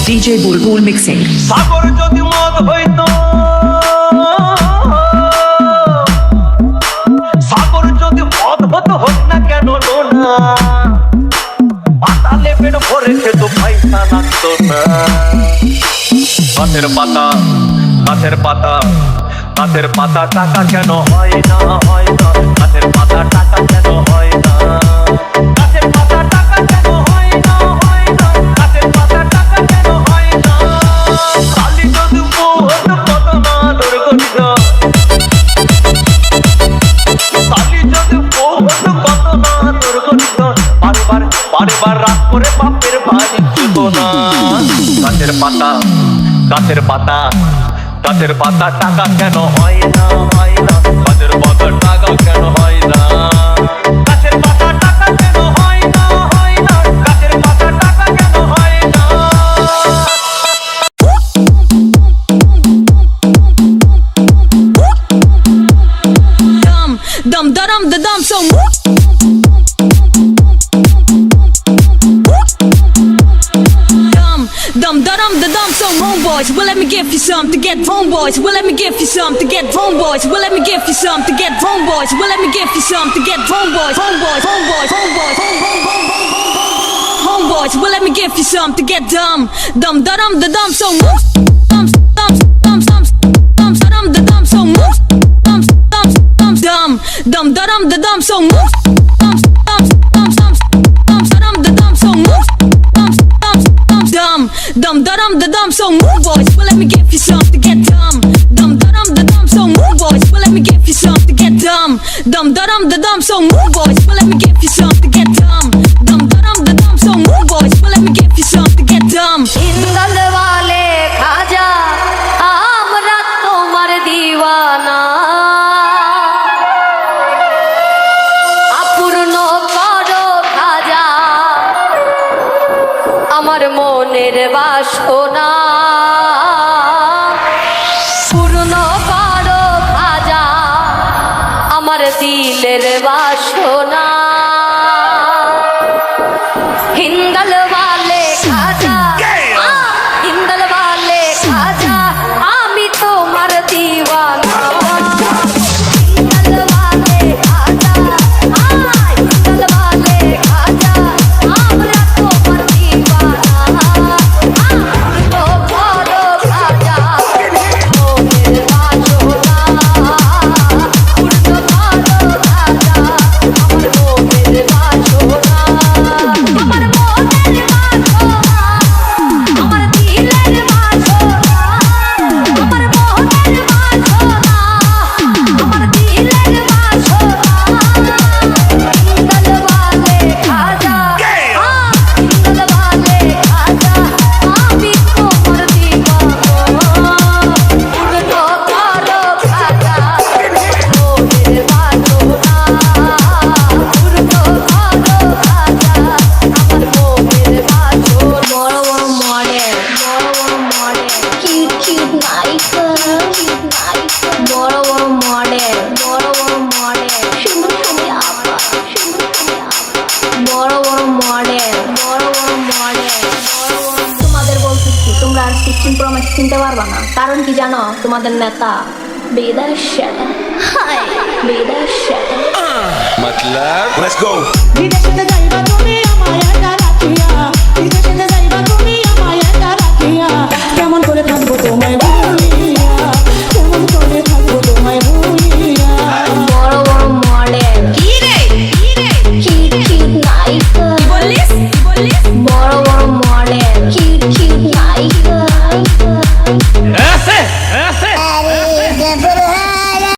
DJ Bulbul Mixing. সাগর যদি মদ হইতো, সাগর যদি মদ হতো, হোক না কেন লোনা, পাতালে পেট ভরে খেত পয়সা লাগতো না। গাছের পাতা, গাছের পাতা, গাছের পাতা টাকা কেন হয় না, হয় না, গাছের পাতা টাকা কেন হয় না, গাছের পাতা টাকা কেন হয় না, হয় না, গাছের পাতা টাকা কেন হয় না। কালি যদি বহুত কত না দুর্গন্ধ, কালি যদি বহুত কত না দুর্গন্ধ, বারবার বারবার রাত করে বাপের বাড়ি যেত না। গাছের পাতা, গাছের পাতা, গাছের পাতা টাকা কেন হয় না, হয় না, গাছের পাতা টাকা কেন হয় না, গাছের পাতা টাকা কেন হয় না, হয় না, গাছের পাতা টাকা কেন হয় না। Dum da dum da dum so dum da dum da dum so homeboys, well let me give you some to get homeboys, well let me give you some to get homeboys, well let me give you some to get homeboys, well let me give you some to get homeboys, homeboys, homeboys, homeboys, homeboys, well let me give you some to get dumb da dum da dum so dum dum dum dum da dum da dum so dum da dum da dum so dum da dum so da dum da dum so move boys, well let me give you some to get dumb da dum so move boys, well let me give you some to get dumb da dum so move boys, well let me give you some to get dumb da dum so move boys, well let me give you some to get dumb. Hindal वाले खाजा आमरा तोमार दीवाना अपूर्ण करो खाजा আমার মনের বাসনা পূর্ণ করো খাজা আমার দিলের বাসনা हिंदल वाले खाजा हिंदल वाले खाजा आमी तोमार दीवाना हिंदल वाले खाजा हिंदल वाले खाजा आमरा तोमार दीवाना तो करो खाजा मोर बासना पूर्ण करो खाजा আমার মোর বাসনা আমার চিনতে পারবা না, কারণ কি জানো? তোমাদের নেতা বেদার শ্যাটা, হাই বেদার শ্যাটা। मतलब বিদেশে যাইবা